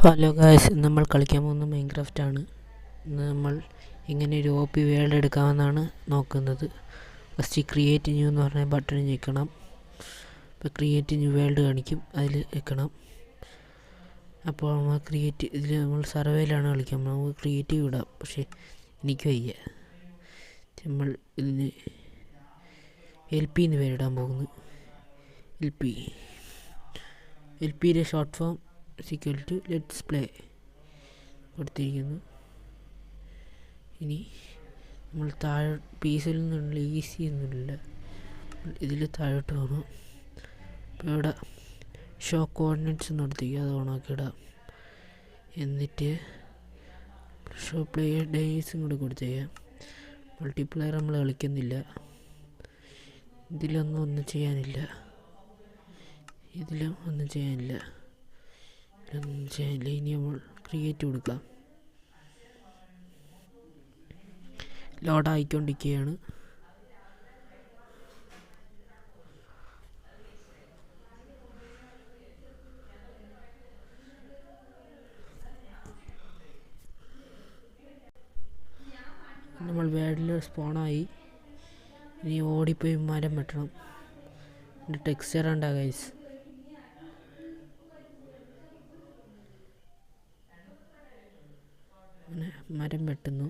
Hello guys, നമ്മൾ കളിക്കാൻ പോകുന്ന മൈൻക്രാഫ്റ്റ് ആണ്. ഇന്ന് നമ്മൾ ഇങ്ങനെ ഒരു OP വേൾഡ് എടുക്കാമെന്നാണ് നോക്കുന്നത്. ഫസ്റ്റ് ക്രിയേറ്റ് ന്യൂ എന്ന് പറഞ്ഞ ബട്ടൺ ഞെക്കണം. അപ്പോൾ ക്രിയേറ്റ് ന്യൂ വേൾഡ് കാണിക്കും, അതിൽ വെക്കണം. അപ്പോൾ നമ്മൾ ഇതിൽ നമ്മൾ സർവേയിലാണ് കളിക്കാൻ, നമുക്ക് ക്രിയേറ്റീവ് ഇടാം. പക്ഷേ എനിക്ക് വയ്യ. നമ്മൾ ഇതിന് LP എന്ന് പേരിടാൻ പോകുന്നു. LPയുടെ ഷോർട്ട് ഫോം ലെറ്റ്സ് പ്ലേ കൊടുത്തിരിക്കുന്നു. ഇനി നമ്മൾ താഴെ പീസിൽ നിന്നുള്ള ഈസി ഒന്നുമില്ല, ഇതിൽ താഴോട്ട് പോകണം. അപ്പോൾ ഇവിടെ ഷോ കോർഡിനേറ്റ്സ് നടത്തിക്കുക, അത് ഓണാക്കി ഇടാം. എന്നിട്ട് ഷോ പ്ലെയർ ഡേയ്സും കൂടെ കൊടുത്തേക്കാം. മൾട്ടിപ്ലെയർ നമ്മൾ കളിക്കുന്നില്ല, ഒന്നും ചെയ്യാനില്ല. ഇനി നമ്മൾ ക്രിയേറ്റ് കൊടുക്കാം. ലോഡ് ആയിക്കൊണ്ടിരിക്കുകയാണ്. നമ്മൾ വേൾഡിൽ സ്പോണായി. ഇനി ഓടിപ്പോയി മരം വെട്ടണം. ടെക്സ്ചർ ഉണ്ടാ ഗൈസ്. അങ്ങനെ മരം വെട്ടുന്നു.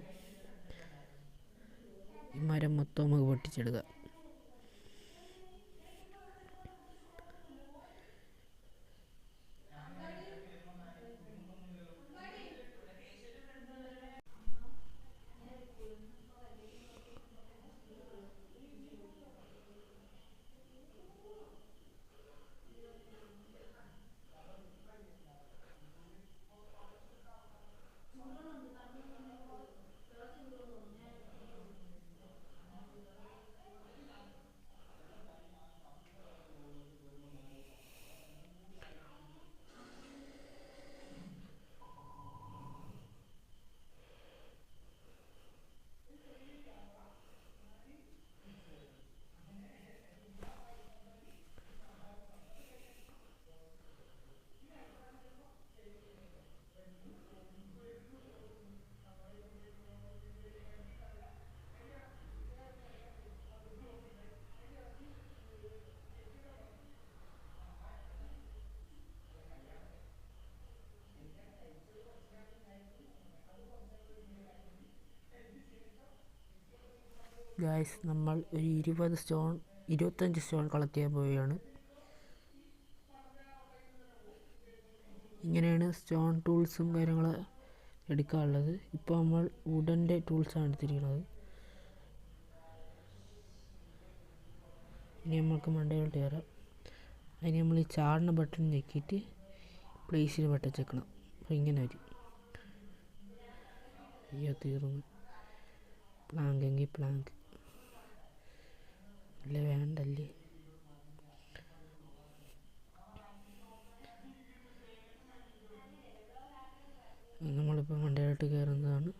ഈ മരം മൊത്തം നമുക്ക് പൊട്ടിച്ചെടുക്കാം. ഗായ്സ്, നമ്മൾ ഒരു 25 സ്റ്റോൺ കളക്ട് ചെയ്യാൻ പോവുകയാണ്. ഇങ്ങനെയാണ് സ്റ്റോൺ ടൂൾസും കാര്യങ്ങൾ എടുക്കാനുള്ളത്. ഇപ്പോൾ നമ്മൾ വുഡൻ്റെ ടൂൾസാണ് എടുത്തിരിക്കുന്നത്. ഇനി നമുക്ക് മണ്ടയിലോട്ട് കയറാം. അതിന് നമ്മൾ ഈ ചാടിന ബട്ടൺ ഞെക്കിയിട്ട് പ്ലേസിൽ വെട്ടച്ചേക്കണം. അപ്പോൾ ഇങ്ങനെ വരും. അയ്യോ, തീർന്നു. പ്ലാങ്ക് എങ്കിൽ പ്ലാങ്ക് അല്ലേ, വേണ്ടല്ലേ. നമ്മളിപ്പോൾ മണ്ടയിലോട്ട് കയറുന്നതാണ്.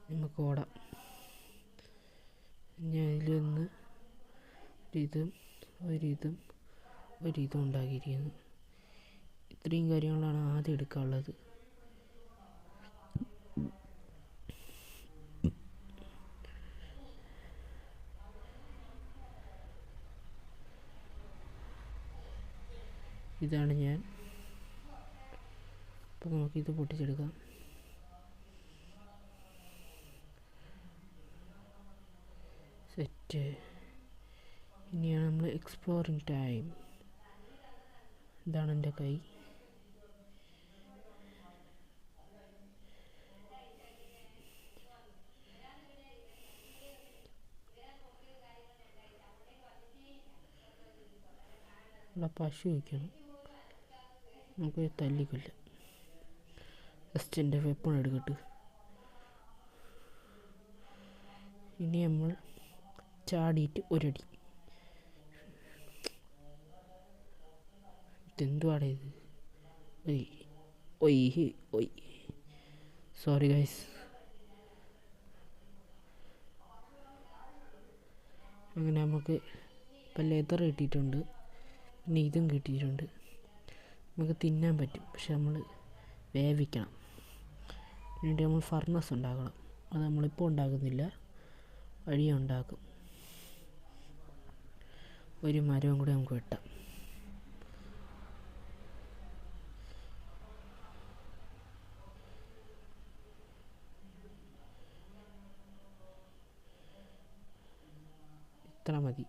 നമുക്ക് ഓടാം. ഞാൻ ഇതിൽ നിന്ന് ഒരിതും ഉണ്ടാക്കിയിരിക്കുന്നു. ഇത്രയും കാര്യങ്ങളാണ് ആദ്യം എടുക്കാനുള്ളത്. ഇതാണ് ഞാൻ. അപ്പോൾ നമുക്കിത് പൊട്ടിച്ചെടുക്കാം. സെറ്റ്. ഇനിയാണ് നമ്മൾ എക്സ്പ്ലോറിങ് ടൈം. ഇതാണ് എൻ്റെ കൈ. ഇവിടെ പശു വയ്ക്കണം, നമുക്ക് തല്ലിക്കൊല്ലാം. ജസ്റ്റ് എൻ്റെ വെപ്പൺ എടുക്കട്ടെ. ഇനി നമ്മൾ ചാടിയിട്ട് ഒരടി. ഇതെന്തുവാടെ ഇത്? ഒയ് സോറി ഗൈസ്. അങ്ങനെ നമുക്ക് ഇപ്പം ലെതർ കിട്ടിയിട്ടുണ്ട്, പിന്നെ ഇതും കിട്ടിയിട്ടുണ്ട്. നമുക്ക് തിന്നാൻ പറ്റും. പക്ഷെ നമ്മൾ വേവിക്കണം. അതിനുവേണ്ടി നമ്മൾ ഫർണസ് ഉണ്ടാക്കണം. അത് നമ്മളിപ്പോൾ ഉണ്ടാക്കുന്നില്ല, വഴിയെ ഉണ്ടാക്കും. ഒരു മരവും കൂടി നമുക്ക് വെട്ടാം. ഇത്ര മതി.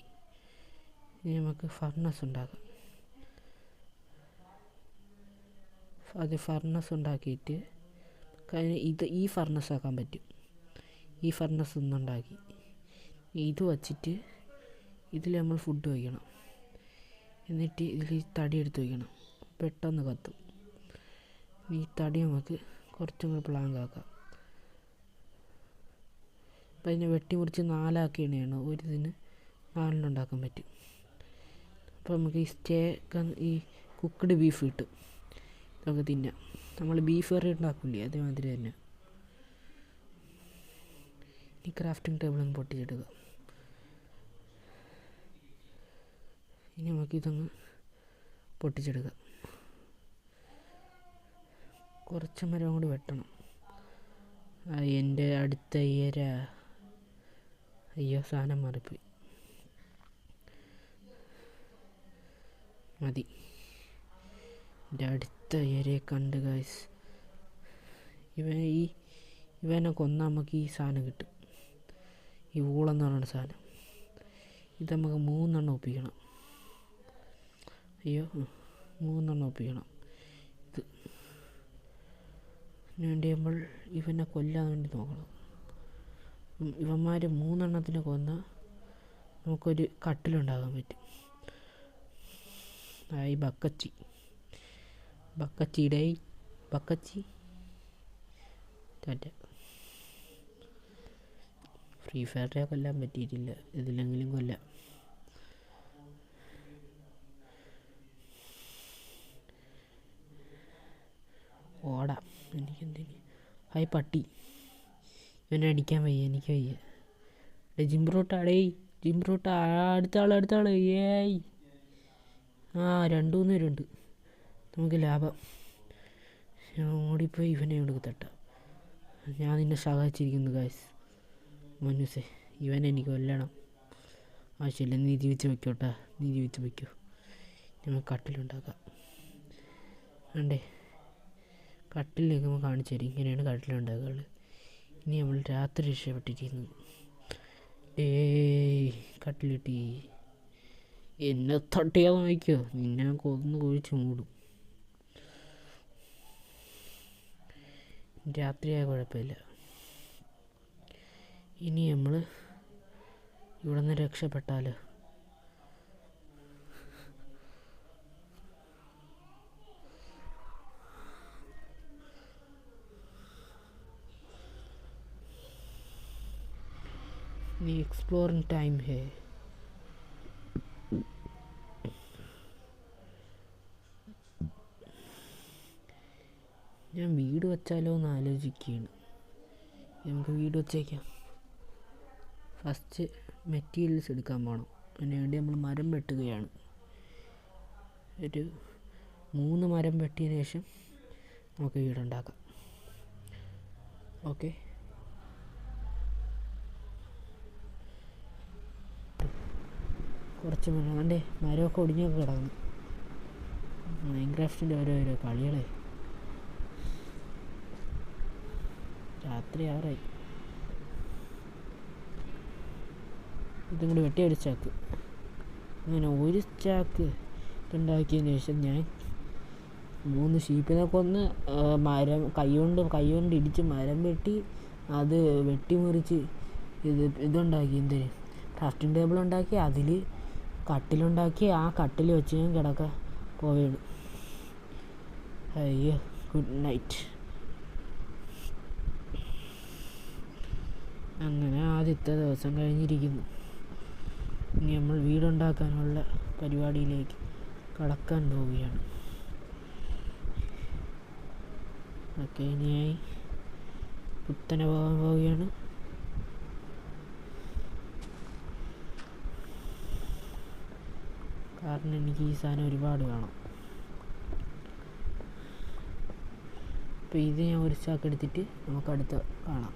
ഇനി നമുക്ക് ഫർണസ് ഉണ്ടാക്കാം. അത് ഫർണസ് ഉണ്ടാക്കിയിട്ട് ഈ ഫർണസ് ആക്കാൻ പറ്റും. ഈ ഫർണസ് ഒന്നുണ്ടാക്കി ഇത് വച്ചിട്ട് ഇതിൽ നമ്മൾ ഫുഡ് വയ്ക്കണം. എന്നിട്ട് ഇതിൽ തടി എടുത്ത് വയ്ക്കണം. പെട്ടെന്ന് കത്തും. ഈ തടി നമുക്ക് കുറച്ചും കൂടി പ്ലാങ്ക് ആക്കാം. അപ്പം അതിനെ വെട്ടിമുറിച്ച് 4 ആക്കിയാണ് ഒരു ഇതിന് 4 ഉണ്ടാക്കാൻ പറ്റും. അപ്പോൾ നമുക്ക് ഈ കുക്ക്ഡ് ബീഫ് കിട്ടും. നമുക്ക് തിന്നാം. നമ്മൾ ബീഫ് കറി ഉണ്ടാക്കില്ലേ, അതേമാതിരി തന്നെ. ഈ ക്രാഫ്റ്റിംഗ് ടേബിളൊന്ന് പൊട്ടിച്ചെടുക്കുക. ഇനി നമുക്കിതൊന്ന് പൊട്ടിച്ചെടുക്കാം. കുറച്ച് മരം കൂടി വെട്ടണം. എൻ്റെ അടുത്ത ഇര, അയ്യോ സാധനം മാറിപ്പോയി. മതി. എൻ്റെ അടുത്ത ഇരയെ കണ്ട് ഗൈസ്. ഇവനെ കൊന്നാൽ നമുക്ക് ഈ സാധനം കിട്ടും. ഈ ഊളെന്ന് പറയുന്ന സാധനം. ഇത് നമുക്ക് 3 എണ്ണം ഒപ്പിക്കണം. അയ്യോ 3 എണ്ണം ഒപ്പിക്കണം. ഇത് വേണ്ടി നമ്മൾ ഇവനെ കൊല്ലാൻ വേണ്ടി നോക്കണം. ഇവന്മാർ 3 എണ്ണത്തിനെ കൊന്നാൽ നമുക്കൊരു കട്ടിലുണ്ടാകാൻ പറ്റും. ഈ ബക്കച്ചി ടാറ്റ. ഫ്രീ ഫയറിനെ കൊല്ലാൻ പറ്റിയിട്ടില്ല, ഇതിലെങ്കിലും കൊല്ലാം. ഓടാം. എനിക്കെന്തിന് ഹായ് പട്ടി. ഇവനെ അടിക്കാൻ വയ്യ, എനിക്ക് വയ്യ. ജിംബ്രോട്ട അടുത്താള് ഏയ്. 2-3 പേരുണ്ട്. നമുക്ക് ലാഭം. ഞാൻ ഓടിപ്പോയി ഇവനെ എടുത്ത് തട്ടാം. ഞാൻ നിന്നെ സഹായിച്ചിരിക്കുന്നു ഗൈസ്. മനുസേ, ഇവനെ എനിക്ക് കൊല്ലണം. ആവശ്യമില്ല, നീ ജീവിച്ച് വയ്ക്കോട്ടാ, നീ ജീവിച്ച് വയ്ക്കോ. ഞങ്ങൾ കട്ടിലുണ്ടാക്കാം. വേണ്ടേ, കട്ടിലേക്ക് നമ്മൾ കാണിച്ചു തരും. ഇങ്ങനെയാണ് കട്ടിലുണ്ടാക്കുക. ഇനി നമ്മൾ രാത്രി രക്ഷപ്പെട്ടിരിക്കുന്നു. കട്ടിലിട്ടി എന്നെ തട്ടിയാൽ വാങ്ങിക്കോ, നിന്നെ കൊന്ന് കുഴിച്ച് മൂടും. രാത്രിയായ കുഴപ്പമില്ല. ഇനി നമ്മൾ ഇവിടെ നിന്ന് രക്ഷപ്പെട്ടാലോ? നീ എക്സ്പ്ലോറിങ് ടൈം ഹേ. ഞാൻ വീട് വച്ചാലോ എന്ന് ആലോചിക്കുകയാണ്. നമുക്ക് വീട് വച്ചേക്കാം. ഫസ്റ്റ് മെറ്റീരിയൽസ് എടുക്കാൻ പോകണം. അതിനുവേണ്ടി നമ്മൾ മരം വെട്ടുകയാണ്. ഒരു 3 മരം വെട്ടിയതിന് ശേഷം നമുക്ക് വീടുണ്ടാക്കാം. ഓക്കെ, കുറച്ച് മരം കണ്ടേ, മരമൊക്കെ ഒടിഞ്ഞൊക്കെ കിടക്കണം. മൈൻക്രാഫ്റ്റിൻ്റെ ഓരോരോ കളികളെ. രാത്രി ആറായി. ഇതും കൂടി വെട്ടിയ ഒരു ചാക്ക്. അങ്ങനെ ഒരു ചാക്ക് ഉണ്ടാക്കിയതിന് ശേഷം ഞാൻ 3 ഷീപ്പിനെ കൊന്ന് മരം കൈകൊണ്ട് ഇടിച്ച് മരം വെട്ടി, അത് വെട്ടിമുറിച്ച് ഇതുണ്ടാക്കി. എന്തിന് ക്രാഫ്റ്റിംഗ് ടേബിൾ ഉണ്ടാക്കി, അതിൽ കട്ടിലുണ്ടാക്കി. ആ കട്ടിൽ വെച്ച് ഞാൻ കിടക്കാൻ പോവുകയാണ്. അയ്യോ, ഗുഡ് നൈറ്റ്. അങ്ങനെ ആദ്യത്തെ ദിവസം കഴിഞ്ഞിരിക്കുന്നു. ഇനി നമ്മൾ വീടുണ്ടാക്കാനുള്ള പരിപാടിയിലേക്ക് കടക്കാൻ പോവുകയാണ്. ഓക്കെ, ഇനിയായി കുത്തനെ പോകാൻ പോവുകയാണ്. കാരണം എനിക്ക് ഈ സാധനം ഒരുപാട് വേണം. അപ്പോൾ ഇത് ഞാൻ ഒരു സ്റ്റാക്ക് എടുത്തിട്ട് നമുക്ക് അടുത്ത കാണാം.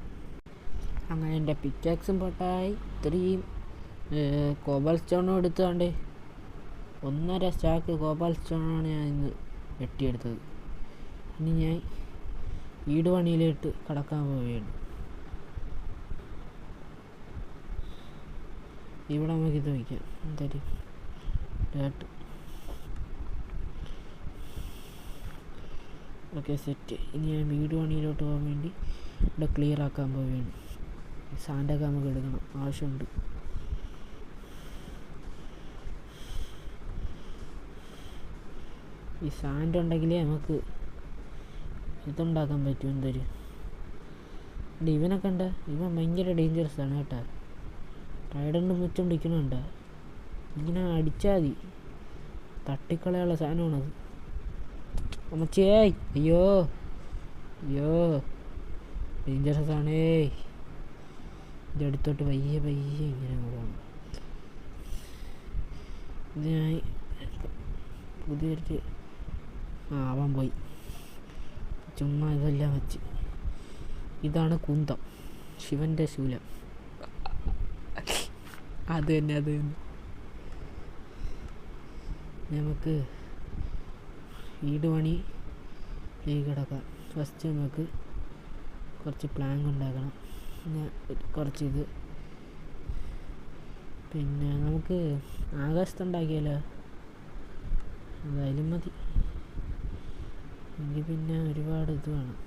അങ്ങനെ എൻ്റെ പിക്കാക്സും പൊട്ടായി. ഇത്രയും കോബാൾ സ്റ്റോണും എടുത്തുകൊണ്ട് 1.5 സ്റ്റാക്ക് കോബാൾ സ്റ്റോണാണ് ഞാൻ ഇന്ന് വെട്ടിയെടുത്തത്. ഇനി ഞാൻ വീട് പണിയിലോട്ട് കടക്കാൻ പോവുകയാണ്. ഇവിടെ നമുക്കിത് വയ്ക്കാം. എന്തായാലും ഡേട്ട് ഓക്കെ സെറ്റ്. ഇനി ഞാൻ വീട് പണിയിലോട്ട് പോകാൻ വേണ്ടി ഇവിടെ ക്ലിയർ ആക്കാൻ പോവുകയാണ്. സാൻഡൊക്കെ നമുക്ക് എടുക്കണം, ആവശ്യമുണ്ട്. ഈ സാൻഡ് ഉണ്ടെങ്കിലേ നമുക്ക് ഇതുണ്ടാക്കാൻ പറ്റും. എന്തൊരു ഇവനൊക്കെ ഉണ്ട്. ഇവൻ ഭയങ്കര ഡേഞ്ചറസ് ആണ് കേട്ടോ. ടൈഡറിന് മുറ്റം പിടിക്കണുണ്ട്. ഇങ്ങനെ അടിച്ചാൽ മതി, തട്ടിക്കളയുള്ള സാധനമാണത്. അമ്മച്ചേ, അയ്യോ അയ്യോ ഡേഞ്ചറസ് ആണേ. ഇതെടുത്തോട്ട് പയ്യെ പയ്യെ ഇങ്ങനെ പോകണം. ഇത് ഞാൻ പുതിയൊരു അവൻ പോയി ചുമ്മാ ഇതെല്ലാം വെച്ച്. ഇതാണ് കുന്തം, ശിവൻ്റെ ശൂലം. അത് തന്നെ നമുക്ക് വീട് പണി കിടക്കാം. ഫസ്റ്റ് നമുക്ക് കുറച്ച് പ്ലാങ്ക് ഉണ്ടാക്കണം. കുറച്ചിത് പിന്നെ നമുക്ക് ആകാശത്തുണ്ടാക്കിയാലോ? അതായാലും മതി. എങ്കിൽ പിന്നെ ഒരുപാട് ഇത് വേണം.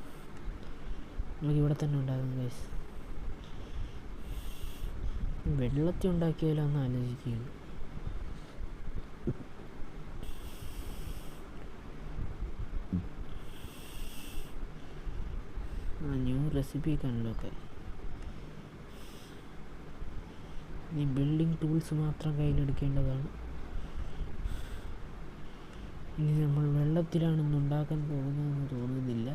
നമുക്കിവിടെ തന്നെ ഉണ്ടാകും ഗൈസ്. വെള്ളത്തിൽ ഉണ്ടാക്കിയാലോ എന്ന് ആലോചിക്കുകയാണ്. ന്യൂ റെസിപ്പി കണ്ടൊക്കെ. ഈ ബിൽഡിംഗ് ടൂൾസ് മാത്രം കയ്യിലെടുക്കേണ്ടതാണ്. ഇനി നമ്മൾ വെള്ളത്തിലാണെന്ന് ഉണ്ടാക്കാൻ പോകുന്നതെന്ന് തോന്നുന്നില്ല.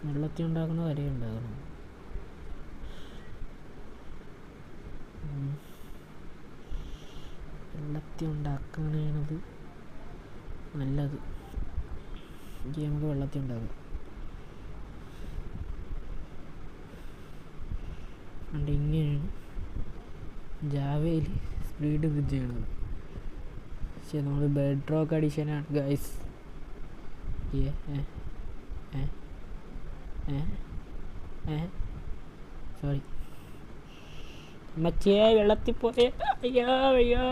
വെള്ളത്തിൽ ഉണ്ടാക്കുന്ന വരെ ഉണ്ടാകണം. വെള്ളത്തിൽ ഉണ്ടാക്കാനാണത് നല്ലത്. എനിക്ക് നമുക്ക് വെള്ളത്തിൽ ഉണ്ടാക്കാം. അതുകൊണ്ട് ഇങ്ങനെയാണ് ജാവയിൽ സ്പീഡ് ബ്രിഡ്ജ് ചെയ്യണത്. പക്ഷേ നമ്മൾ ബെഡ് റോക്ക് അഡീഷനാണ് ഗൈസ്. സോറി മച്ചേ, വെള്ളത്തിൽ പോയേ. അയ്യോ അയ്യോ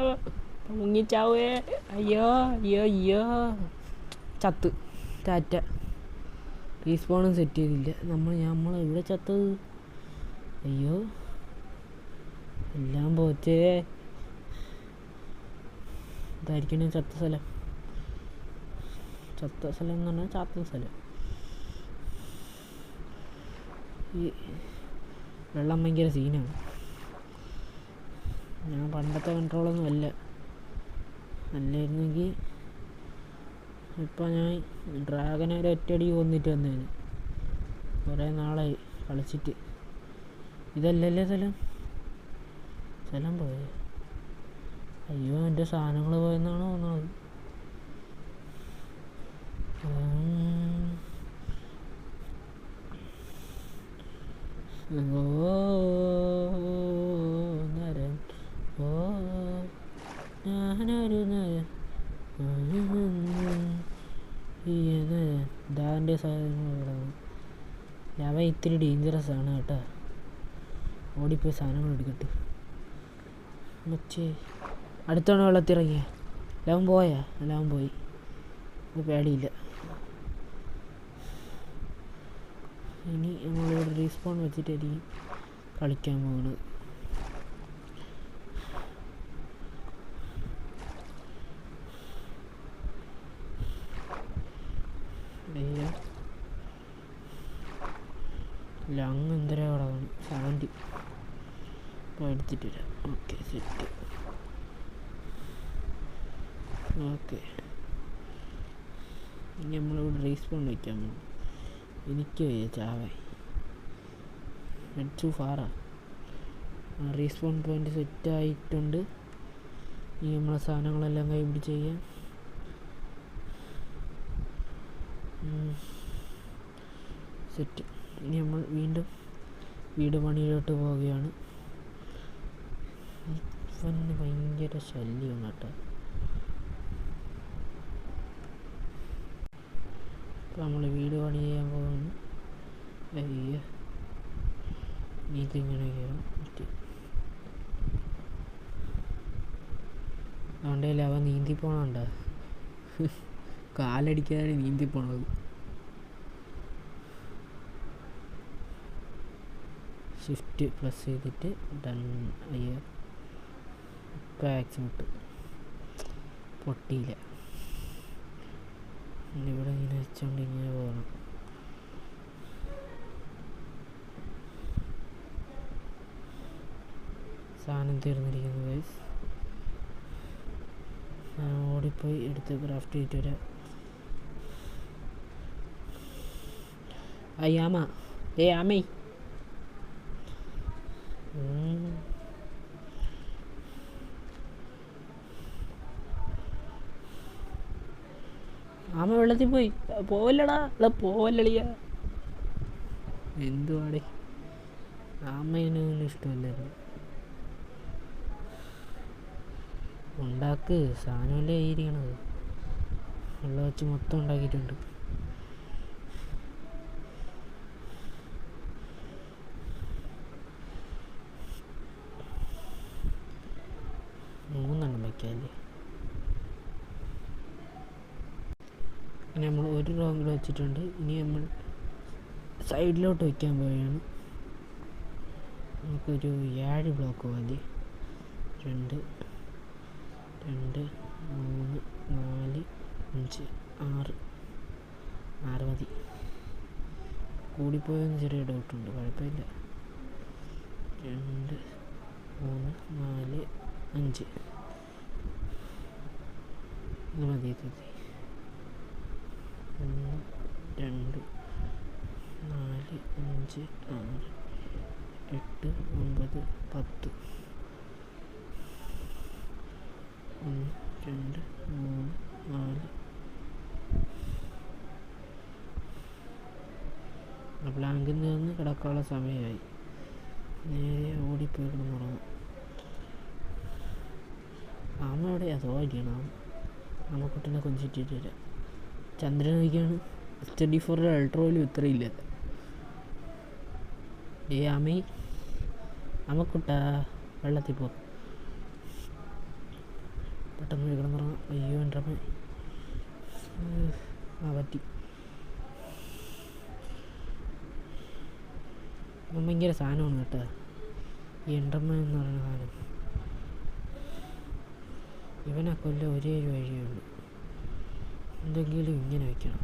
മുങ്ങിച്ചാവേ. അയ്യോ അയ്യോ അയ്യോ ചത്ത്. ടാറ്റ. റീസ്പോണും സെറ്റ് ചെയ്തില്ല. നമ്മൾ ഇവിടെ ചത്തത്. അയ്യോ എല്ലാം പോച്ചേ. ഇതായിരിക്കണം ചത്ത സ്ഥലം. എന്ന് പറഞ്ഞാൽ ചാത്ത സ്ഥലം. ഈ വെള്ളം ഭയങ്കര സീനാണ്. ഞാൻ പണ്ടത്തെ കൺട്രോളൊന്നും അല്ലായിരുന്നെങ്കിൽ ഇപ്പം ഞാൻ ഡ്രാഗനെ ഒരു ഒറ്റയടി കൊന്നിട്ട് വന്നേന്. കുറേ നാളായി കളിച്ചിട്ട്. ഇതല്ലല്ലേ സ്ഥലം പോയത്. അയ്യോ എൻ്റെ സാധനങ്ങൾ പോയെന്നാണ് തോന്നുന്നത്. ഞാനൊരു ദാൻ്റെ സാധനങ്ങളാണ്. അവ ഇത്തിരി ഡേഞ്ചറസ് ആണ് കേട്ടോ. ഓടിപ്പോയി സാധനങ്ങൾ എടുക്കട്ടെ. മച്ചേ അടുത്താണ് വെള്ളത്തിറങ്ങിയ. ലവൻ പോയാ? ലവൻ പോയി. പേടിയില്ല. ഇനി നമ്മളിവിടെ റീസ്പോൺ വെച്ചിട്ടായിരിക്കും കളിക്കാൻ പോകുന്നത്. അങ്ങ് എന്തര കിടക്കണം സാൻഡ്. ഇപ്പോൾ എടുത്തിട്ട് വരാം. Okay set. ഓക്കെ ഇനി നമ്മളിവിടെ റീസ്പോൺ വയ്ക്കാൻ പോകും. എനിക്ക് ചാവേ ടു ഫാറാ. റീസ്പോൺ പോയിൻ്റ് സെറ്റായിട്ടുണ്ട്. ഇനി നമ്മളെ സാധനങ്ങളെല്ലാം കൈ പിടിച്ച് ചെയ്യാം. സെറ്റ്. ഇനി നമ്മൾ വീണ്ടും വീട് പണിയിലോട്ട് പോവുകയാണ്. ഇവന് ഭയങ്കര ശല്യമാണ് കേട്ടോ. അപ്പോൾ നമ്മൾ വീട് പണി ചെയ്യാൻ പോകുന്നു. അയ്യോ, ഇതിങ്ങനെ കയറും. അതുകൊണ്ടല്ലേ അവൻ നീന്തി പോണണ്ട, കാലടിക്കാതെ നീന്തി പോണത്. ഷിഫ്റ്റ് പ്ലസ് ചെയ്തിട്ട് ഡൺ. അയ്യോ, ഇപ്പോൾ ആക്സിഡൻറ്റ് പൊട്ടിയില്ല. ഇവിടെ ഇങ്ങനെ വെച്ചോണ്ട് ഇങ്ങനെ പോകണം. സാധനം തീർന്നിരിക്കുന്നു ഗൈസ്. ഞാൻ ഓടിപ്പോയി എടുത്ത് ക്രാഫ്റ്റ് ചെയ്തിട്ട് വരാം. അയ്യാമ ആമേ, ആമ വെള്ളത്തിൽ പോയി. പോവല്ലടാ, പോവല്ലളിയ. എന്തുവാടേ, ആമേനൊന്നും ഇഷ്ടമല്ലായിരുന്നു. ഉണ്ടാക്ക്, സാധനമല്ലേ ആയിരിക്കണത്. വെള്ളം വെച്ച് മൊത്തം ഉണ്ടാക്കിയിട്ടുണ്ട്. മൂന്നെണ്ണം വയ്ക്കാമല്ലേ. അങ്ങനെ നമ്മൾ ഒരു റോങ്ങിൽ വെച്ചിട്ടുണ്ട്. ഇനി നമ്മൾ സൈഡിലോട്ട് വയ്ക്കാൻ പോവുകയാണ്. നമുക്കൊരു 7 ബ്ലോക്ക് മതി. 2 2 3 4 5 6 മതി. കൂടിപ്പോയെന്ന് ചെറിയ ഡൗട്ടുണ്ട്, കുഴപ്പമില്ല. 2 3 4 5 ഇത് മതി. 1 2 4 5 6 8 9 10. 1 2 3 4. ബ്ലാങ്കിൽ നിന്ന് കിടക്കാനുള്ള സമയമായി. നേരെ ഓടിപ്പോയി കിടന്നുറങ്ങും. ആമ അവിടെ അതോ അടിയണം. ആമക്കുട്ടനെ കൊഞ്ചിട്ടിട്ട് വരാം. ചന്ദ്രൻ നോക്കിയാണ്. S24 അൾട്ര പോലും ഇത്രയില്ല. ആമേ, ആമക്കുട്ട വെള്ളത്തിൽ പോ. പെട്ടെന്ന് കിടന്നുറങ്ങാം. അയ്യോ എൻ്റെ അമ്മ, പറ്റി. ഭയങ്കര സാധനമാണ് കേട്ടോ ഈ എൻഡർമാൻ എന്ന് പറയുന്ന സാധനം. ഇവനെ കൊല്ലം ഒരേ ഒരു വഴിയേ ഉള്ളൂ. എന്തെങ്കിലും ഇങ്ങനെ വയ്ക്കണം.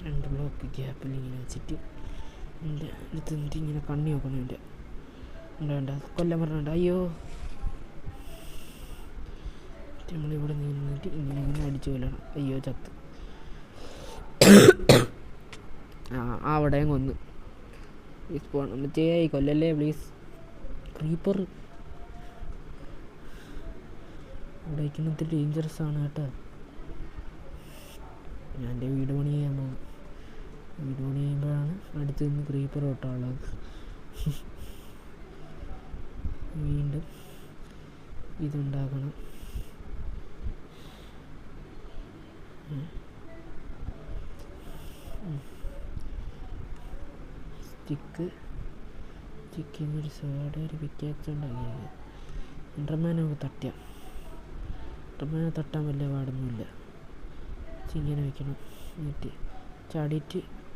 2 ബ്ലോക്ക് ഗ്യാപ്പിൽ ഇങ്ങനെ വെച്ചിട്ട് എൻ്റെ അടുത്ത് നിന്നിട്ട് ഇങ്ങനെ കണ്ണി നോക്കണം. എൻ്റെ വേണ്ട കൊല്ലം പറഞ്ഞുണ്ട്. അയ്യോ, നമ്മളിവിടെ നിന്നിട്ട് ഇങ്ങനെ അടിച്ചു കൊല്ലണം. അയ്യോ ചത്ത്. അവിടെയും കൊന്ന്. മറ്റേ കൊല്ലല്ലേ പ്ലീസ്. ക്രീപ്പർ ഇവിടെ വയ്ക്കുന്നത് ഡേഞ്ചറസ് ആണ് കേട്ടോ. ഞാൻ എൻ്റെ വീട് പണി ചെയ്യാൻ പോകും. വീട് പണി ചെയ്യുമ്പോഴാണ് അടുത്ത് നിന്ന് ക്രീപ്പർ തൊട്ടുള്ളത്. വീണ്ടും ഇതുണ്ടാക്കണം. ചിക്കനൊരു സോഡ, ഒരു പിക്കാക്സ് ഉണ്ടാക്കിയത്. എൻഡർമാനെ നമുക്ക് തട്ടാം. എൻഡർമാനെ തട്ടാൻ വലിയ പാടൊന്നുമില്ല. ഇങ്ങനെ വയ്ക്കണം. എന്നിട്ട്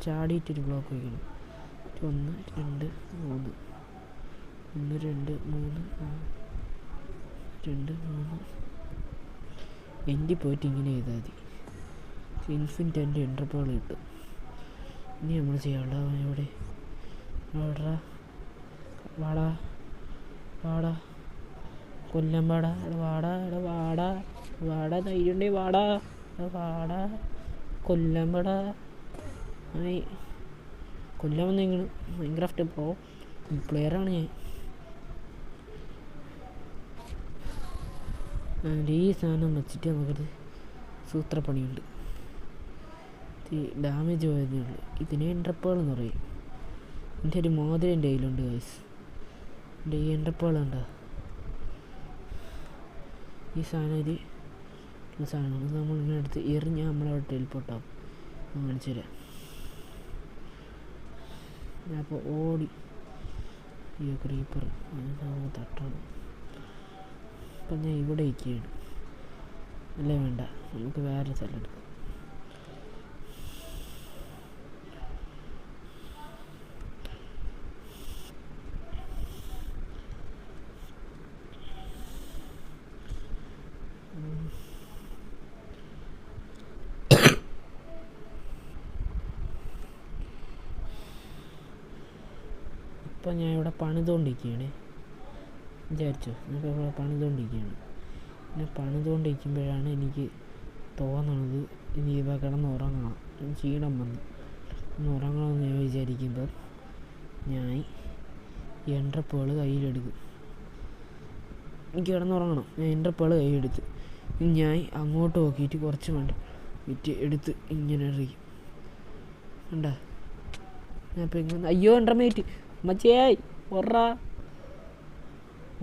ചാടിയിട്ടൊരു ബ്ലോക്ക് വയ്ക്കണം. 1 2 3 1 2 3 2 3 എൻഡിൽ പോയിട്ട് ഇങ്ങനെ ചെയ്താൽ മതി. ഇൻഫിനിറ്റ് എൻ്റെ എൻഡർപോൾ കിട്ടും. ഇനി നമ്മൾ ചെയ്യാനുള്ള ഇവിടെ വാടാ കൊല്ലം വാടാ ധൈര്യണ്ടേ വാടാ കൊല്ലം കൊല്ലം വന്നെങ്കിലും മൈൻക്രാഫ്റ്റ് പ്രോ പ്ലെയറാണ് ഞാൻ. ഈ സാധനം വെച്ചിട്ട് നമുക്കൊരു സൂത്രപ്പണിയുണ്ട്. ഡാമേജ് പോയതേ ഉള്ളൂ. ഇതിനെ എൻട്രപ്പേൾ എന്ന് പറയും. എൻ്റെ ഒരു മോതിരം എൻ്റെ കയ്യിലുണ്ട് ഗൈസ്. എൻ്റെ ഈ എൻട്രപ്പേൾ ഉണ്ടോ? ഈ സാധനം ഒരു സാധനമാണ്. ഇത് നമ്മളിങ്ങനെ എടുത്ത് എറിഞ്ഞാൽ നമ്മളവിടെ ടെലിപ്പോർട്ടാവും. കാണിച്ചു തരാം. ഞാൻ അപ്പോൾ ഓടി ഈ ക്രീപ്പർ നമുക്ക് തട്ടണം. അപ്പം ഞാൻ ഇവിടെ ഇരിക്കുകയാണ്. അല്ലേ വേണ്ട, നമുക്ക് വേറെ സ്ഥലം എടുക്കാം. ഇപ്പം ഞാൻ ഇവിടെ പണിതുകൊണ്ടിരിക്കുകയാണ്. വിചാരിച്ചോ, നമുക്ക് ഇവിടെ പണിതുകൊണ്ടിരിക്കുകയാണ്. പിന്നെ പണിതുകൊണ്ടിരിക്കുമ്പോഴാണ് എനിക്ക് തോന്നണത് ഇനി ഇവ കിടന്നുറങ്ങണം. ക്ഷീണം വന്നു ഒന്ന് ഉറങ്ങണമെന്ന് ഞാൻ വിചാരിക്കുമ്പോൾ ഞാൻ എൻട്രപ്പേൾ കയ്യിലെടുക്കും. എനിക്ക് കിടന്നുറങ്ങണം. ഞാൻ എൻട്രപ്പേൾ കയ്യിലെടുത്ത് ഞാൻ അങ്ങോട്ട് നോക്കിയിട്ട് കുറച്ച് വേണ്ടി വിറ്റ് എടുത്ത് ഇങ്ങനെ എറിയും. കണ്ടാ ഞാൻ ഇപ്പം ഇങ്ങനെ അയ്യോ എൻട്രമേറ്റ് മച്ചേയ് ഒറ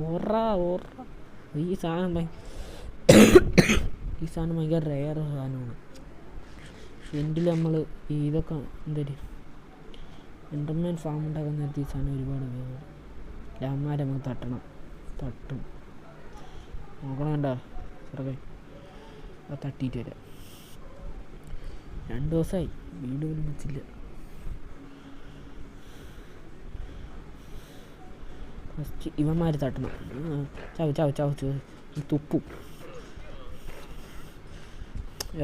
ഒറ ഒറ. ഈ സാധനം ഭയങ്കര റെയർ സാധനമാണ്. എൻഡിൽ നമ്മൾ ഇതൊക്കെ എന്തൊരു എൻ്റർമാൻ ഫാം ഉണ്ടാക്കാൻ നേരത്തെ ഈ സാധനം ഒരുപാട് ഉപയോഗം. ലാന്മാരെ നമുക്ക് തട്ടും നോക്കണം. കണ്ടാ ചെറുക്കൻ അത് തട്ടിയിട്ട് വരാം. 2 ദിവസമായി വീട് പോലും വെച്ചില്ല. ഫസ്റ്റ് ഇവന്മാർ തട്ടണം. ചാവ് തുപ്പും.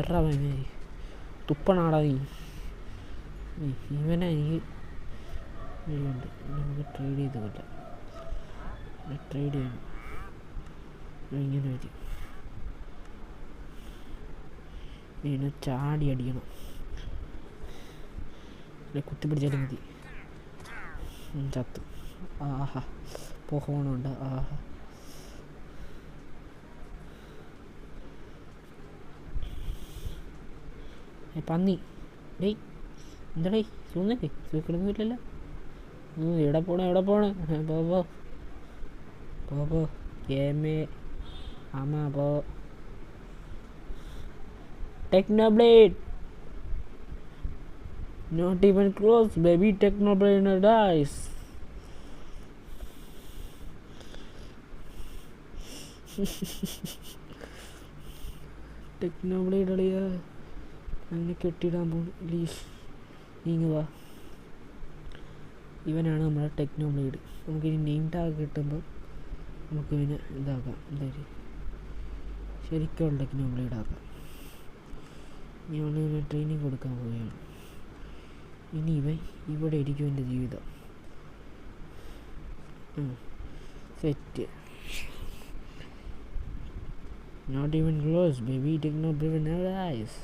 എറാ തുപ്പണാടാ നീ. ഇവനെ എനിക്ക് ഉണ്ട്. നമുക്ക് ട്രേഡ് ചെയ്ത് കൊല്ലാം. ട്രേഡ് ചെയ്യണം. ഇങ്ങനെ വരും. ഇതിനെ ചാടി അടിക്കണം. കുത്തിപ്പിടിച്ചാലും മതി. ചത്തു. ആഹാ പോകണുണ്ട്. ആഹാ പന്നി ഡേയ് എന്താടേ സൂന്നല്ലേ സൂക്കിടൊന്നുമില്ലല്ലോ. എവിടെ പോണേ പോ ഗെയിമേ ആമാ പോ. ടെക്നോബ്ലേഡ് not even close baby. Technoblade dies. ടെക്നോബ്ലേഡ് അളിയാ അങ്ങനെ കെട്ടിയിടാൻ പോകും. പ്ലീസ് നീങ്ങുക. ഇവനാണ് നമ്മുടെ ടെക്നോബ്ലേഡ്. നമുക്കിനി നെയിം ടാഗ് കിട്ടുമ്പോൾ നമുക്ക് ഇവനെ ഇതാക്കാം. എന്തായാലും ശരിക്കുള്ള ടെക്നോബ്ലേഡ് ആക്കാം. ഞാൻ ഇവന് ട്രെയിനിങ് കൊടുക്കാൻ പോവുകയാണ്. ഇനി ഇവൻ ഇവിടെ ഇരിക്കും എൻ്റെ ജീവിതം. Set. Not even close baby. Technoblade never dies.